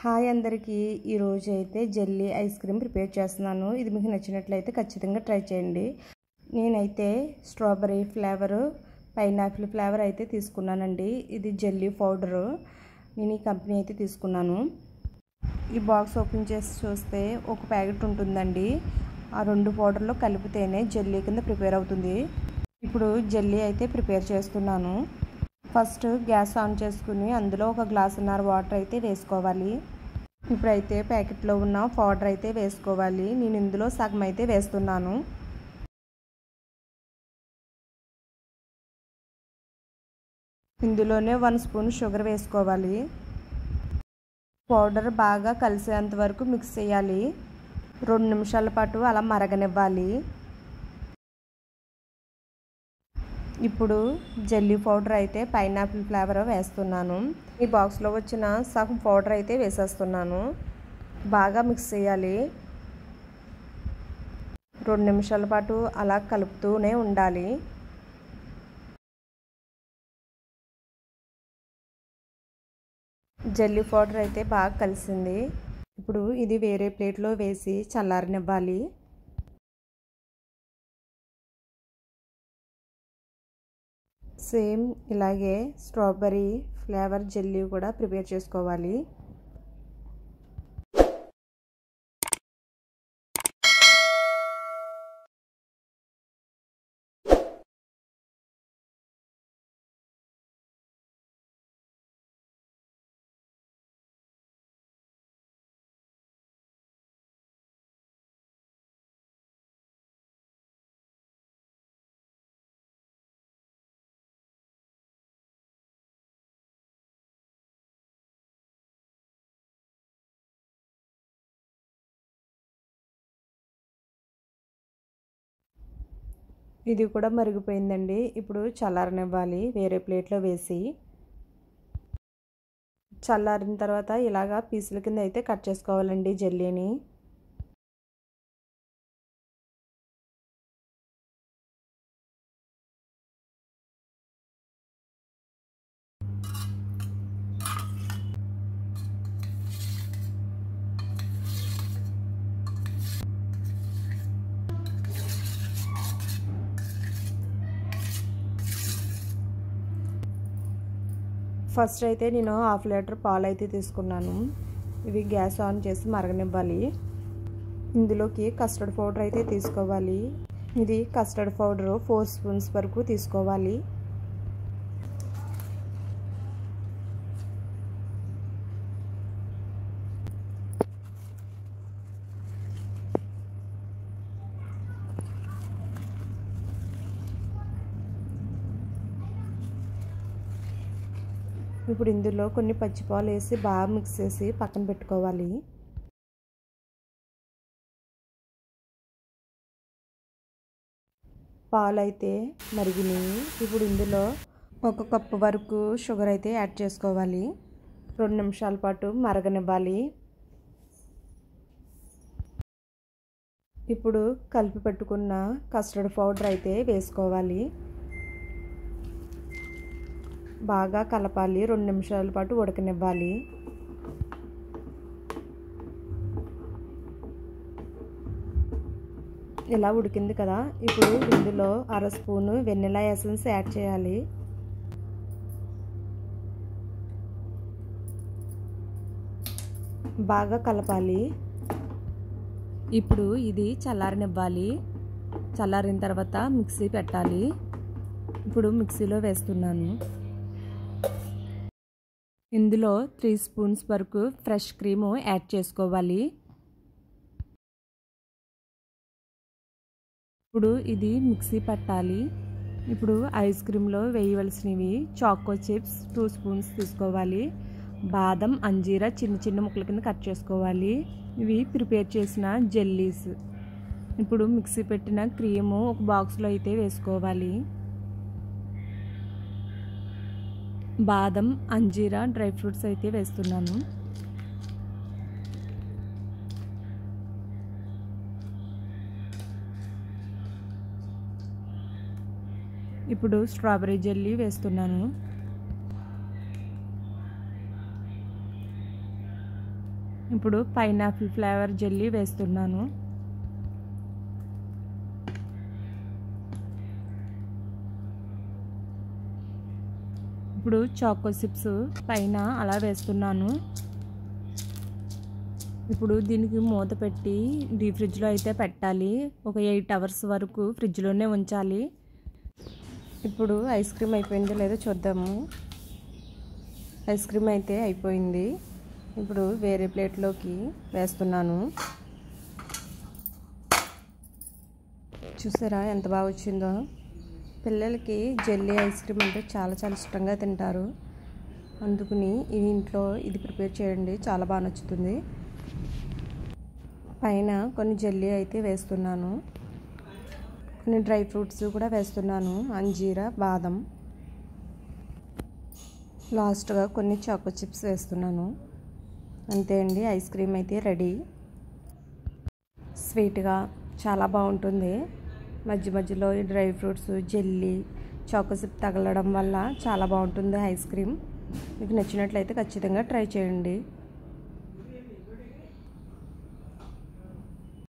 Hi అందరికీ ఈరోజు అయితే జెల్లీ ఐస్ క్రీమ్ ప్రిపేర్ చేస్తున్నాను. ఇది మీకు నచ్చినట్లయితే ఖచ్చితంగా ట్రై చేయండి. నేనైతే స్ట్రాబెర్రీ ఫ్లేవర్, పైనాపిల్ ఫ్లేవర్ అయితే తీసుకున్నానండి. ఇది జెల్లీ పౌడరు. నేను ఈ కంపెనీ అయితే తీసుకున్నాను. ఈ బాక్స్ ఓపెన్ చేసి చూస్తే ఒక ప్యాకెట్ ఉంటుందండి. ఆ రెండు పౌడర్లో కలిపితేనే జెల్లీ కింద ప్రిపేర్ అవుతుంది. ఇప్పుడు జెల్లీ అయితే ప్రిపేర్ చేస్తున్నాను. ఫస్ట్ గ్యాస్ ఆన్ చేసుకుని అందులో ఒక గ్లాసున్నర వాటర్ అయితే వేసుకోవాలి. ఇప్పుడైతే ప్యాకెట్లో ఉన్న పౌడర్ అయితే వేసుకోవాలి. నేను ఇందులో సగం అయితే వేస్తున్నాను. ఇందులోనే 1 స్పూన్ షుగర్ వేసుకోవాలి. పౌడర్ బాగా కలిసేంత వరకు మిక్స్ చేయాలి. 2 నిమిషాల పాటు అలా మరగనివ్వాలి. ఇప్పుడు జెల్లీ పౌడర్ అయితే పైనాపిల్ ఫ్లేవర్ వేస్తున్నాను. ఈ బాక్స్లో వచ్చిన సగం పౌడర్ అయితే వేసేస్తున్నాను. బాగా మిక్స్ చేయాలి. 2 నిమిషాల పాటు అలా కలుపుతూనే ఉండాలి. జెల్లీ పౌడర్ అయితే బాగా కలిసింది. ఇప్పుడు ఇది వేరే ప్లేట్లో వేసి చల్లారనివ్వాలి. సేమ్ ఇలాగే స్ట్రాబెర్రీ ఫ్లేవర్ జెల్లీ కూడా ప్రిపేర్ చేసుకోవాలి. ఇది కూడా మరిగిపోయిందండి. ఇప్పుడు చల్లారనివ్వాలి వేరే ప్లేట్లో వేసి. చల్లారిన తర్వాత ఇలాగా పీసుల కింద అయితే కట్ చేసుకోవాలండి జెల్లీని. ఫస్ట్ అయితే నేను 1/2 లీటర్ పాలు అయితే తీసుకున్నాను. ఇవి గ్యాస్ ఆన్ చేసి మరగనివ్వాలి. ఇందులోకి కస్టర్డ్ పౌడర్ అయితే తీసుకోవాలి. ఇది కస్టర్డ్ పౌడర్ 4 స్పూన్స్ వరకు తీసుకోవాలి. ఇప్పుడు ఇందులో కొన్ని పచ్చిపాలు వేసి బాగా మిక్స్ చేసి పక్కన పెట్టుకోవాలి. పాలు అయితే మరిగినాయి. ఇప్పుడు ఇందులో 1 కప్పు వరకు షుగర్ అయితే యాడ్ చేసుకోవాలి. 2 నిమిషాల పాటు మరగనివ్వాలి. ఇప్పుడు కలిపి పెట్టుకున్న కస్టర్డ్ పౌడర్ అయితే వేసుకోవాలి. బాగా కలపాలి. 2 నిమిషాల పాటు ఉడకనివ్వాలి. ఇలా ఉడికింది కదా. ఇప్పుడు ఇందులో 1/2 స్పూను వెనిలా ఎసెన్స్ యాడ్ చేయాలి. బాగా కలపాలి. ఇప్పుడు ఇది చల్లారనివ్వాలి. చల్లారిన తర్వాత మిక్సీ పెట్టాలి. ఇప్పుడు మిక్సీలో వేస్తున్నాను. ఇందులో 3 స్పూన్స్ వరకు ఫ్రెష్ క్రీము యాడ్ చేసుకోవాలి. ఇప్పుడు ఇది మిక్సీ పట్టాలి. ఇప్పుడు ఐస్ క్రీమ్లో వేయవలసినవి చాకో చిప్స్ 2 స్పూన్స్ తీసుకోవాలి. బాదం, అంజీరా చిన్న చిన్న ముక్కల కింద కట్ చేసుకోవాలి. ఇవి ప్రిపేర్ చేసిన జెల్లీస్. ఇప్పుడు మిక్సీ పెట్టిన క్రీము ఒక బాక్స్లో అయితే వేసుకోవాలి. బాదం, అంజీరా డ్రై ఫ్రూట్స్ అయితే వేస్తున్నాను. ఇప్పుడు స్ట్రాబెర్రీ జెల్లీ వేస్తున్నాను. ఇప్పుడు పైనాపిల్ ఫ్లేవర్ జెల్లీ వేస్తున్నాను. ఇప్పుడు చాకో చిప్స్ పైన అలా వేస్తున్నాను. ఇప్పుడు దీనికి మూత పెట్టి డీప్ ఫ్రిడ్జ్లో అయితే పెట్టాలి. ఒక 8 అవర్స్ వరకు ఫ్రిడ్జ్లోనే ఉంచాలి. ఇప్పుడు ఐస్ క్రీమ్ అయిపోయిందో లేదో చూద్దాము. ఐస్ క్రీమ్ అయితే అయిపోయింది. ఇప్పుడు వేరే ప్లేట్లోకి వేస్తున్నాను. చూసారా ఎంత బాగా వచ్చిందో. పిల్లలకి జెల్లీ ఐస్ క్రీమ్ అంటే చాలా చాలా ఇష్టంగా తింటారు. అందుకని ఇంట్లో ఇది ప్రిపేర్ చేయండి, చాలా బాగా నచ్చుతుంది. పైన కొన్ని జెల్లీ అయితే వేస్తున్నాను. కొన్ని డ్రై ఫ్రూట్స్ కూడా వేస్తున్నాను, అంజీరా, బాదం. లాస్ట్గా కొన్ని చాకో చిప్స్ వేస్తున్నాను. అంతే అండి, ఐస్ క్రీమ్ అయితే రెడీ. స్వీట్గా చాలా బాగుంటుంది. మధ్య మధ్యలో ఈ dry fruits, jelly, choco chip తగలడం వల్ల చాలా బాగుంటుంది ఐస్ క్రీమ్. మీకు నచ్చినట్లయితే ఖచ్చితంగా ట్రై చేయండి.